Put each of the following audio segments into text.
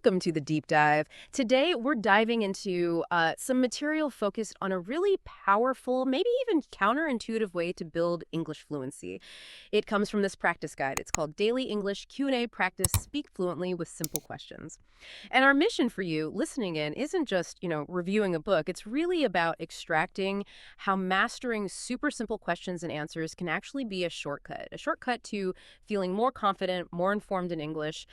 Welcome to the deep dive. Today, we're diving into some material focused on a really powerful, maybe even counterintuitive way to build English fluency. It comes from this practice guide. It's called Daily English Q&A Practice Speak Fluently with Simple Questions. And our mission for you listening in isn't just, reviewing a book. It's really about extracting how mastering super simple questions and answers can actually be a shortcut to feeling more confident, more informed in English,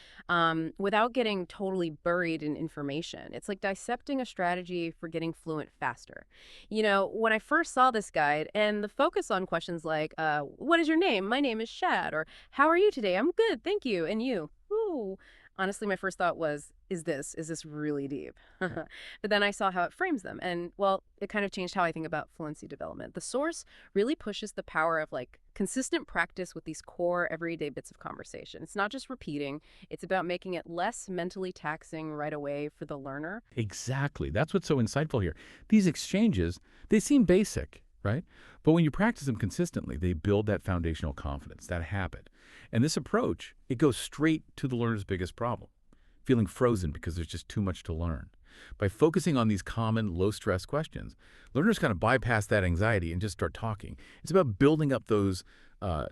without getting totally buried in information. It's like dissecting a strategy for getting fluent faster. When I first saw this guide and the focus on questions like, what is your name? My name is Shad. Or how are you today? I'm good, thank you. And you? Ooh. Honestly, my first thought was, is this really deep? But then I saw how it frames them. And, well, it kind of changed how I think about fluency development. The source really pushes the power of, consistent practice with these core everyday bits of conversation. It's not just repeating. It's about making it less mentally taxing right away for the learner. Exactly. That's what's so insightful here. These exchanges, they seem basic, right? But when you practice them consistently, they build that foundational confidence, that habit. And this approach, it goes straight to the learner's biggest problem, feeling frozen because there's just too much to learn. By focusing on these common low-stress questions, learners kind of bypass that anxiety and just start talking. It's about building up those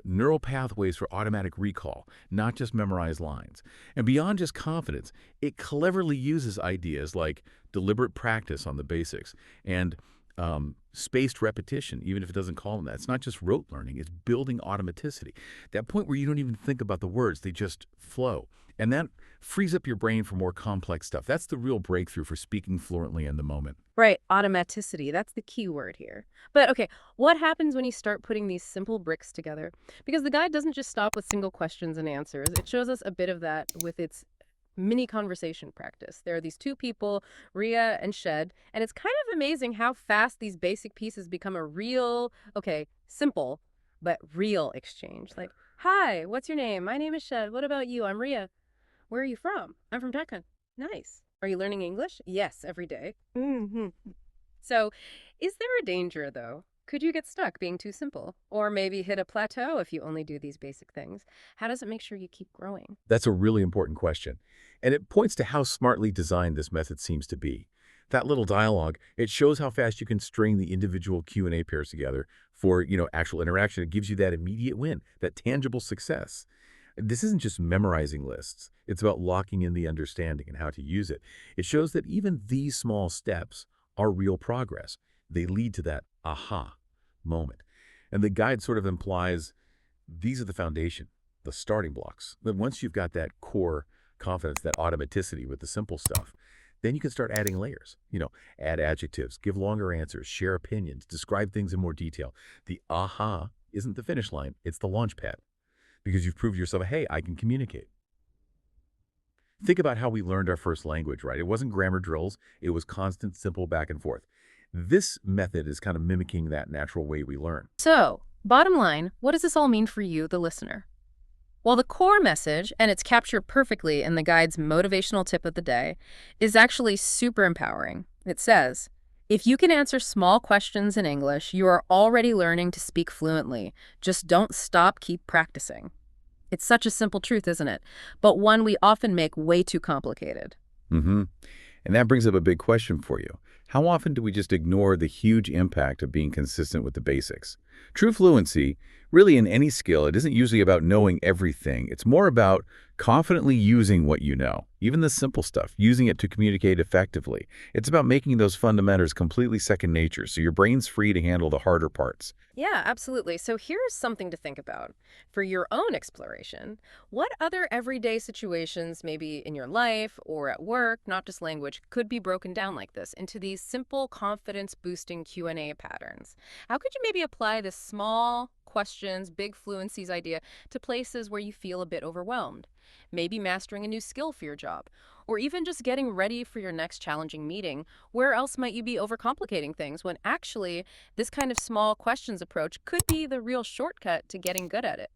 neural pathways for automatic recall, not just memorized lines. And beyond just confidence, it cleverly uses ideas like deliberate practice on the basics and spaced repetition, even if it doesn't call them that. It's not just rote learning, it's building automaticity. That point where you don't even think about the words, they just flow. And that frees up your brain for more complex stuff. That's the real breakthrough for speaking fluently in the moment. Right, automaticity. That's the key word here. But okay, what happens when you start putting these simple bricks together? Because the guide doesn't just stop with single questions and answers. It shows us a bit of that with its mini conversation practice. There are these two people, Ria and Shed, and it's kind of amazing how fast these basic pieces become a real, simple, but real exchange. Like, hi, what's your name? My name is Shed. What about you? I'm Ria. Where are you from? I'm from Deccan. Nice. Are you learning English? Yes, every day. So, is there a danger, though? Could you get stuck being too simple? Or maybe hit a plateau if you only do these basic things? How does it make sure you keep growing? That's a really important question. And it points to how smartly designed this method seems to be. That little dialogue, it shows how fast you can string the individual Q&A pairs together for, actual interaction. It gives you that immediate win, that tangible success. This isn't just memorizing lists. It's about locking in the understanding and how to use it. It shows that even these small steps are real progress. They lead to that aha moment. And the guide sort of implies these are the foundation, the starting blocks. Then once you've got that core confidence, that automaticity with the simple stuff, then you can start adding layers. Add adjectives, give longer answers, share opinions, describe things in more detail. The aha isn't the finish line, it's the launch pad. Because you've proved to yourself, hey, I can communicate. Think about how we learned our first language, right? It wasn't grammar drills. It was constant, simple back and forth. This method is kind of mimicking that natural way we learn. So, bottom line, what does this all mean for you, the listener? Well, the core message, and it's captured perfectly in the guide's motivational tip of the day, is actually super empowering. It says, if you can answer small questions in English, you are already learning to speak fluently. Just don't stop, keep practicing. It's such a simple truth, isn't it? But one we often make way too complicated. Mm-hmm. And that brings up a big question for you. How often do we just ignore the huge impact of being consistent with the basics? True fluency, really in any skill, it isn't usually about knowing everything. It's more about confidently using what you know, even the simple stuff, using it to communicate effectively. It's about making those fundamentals completely second nature, so your brain's free to handle the harder parts. Yeah, absolutely. So here's something to think about. For your own exploration, what other everyday situations, maybe in your life or at work, not just language, could be broken down like this into these simple confidence-boosting Q&A patterns? How could you maybe apply this small questions, big fluencies idea to places where you feel a bit overwhelmed? Maybe mastering a new skill for your job, or even just getting ready for your next challenging meeting. Where else might you be overcomplicating things when actually this kind of small questions approach could be the real shortcut to getting good at it?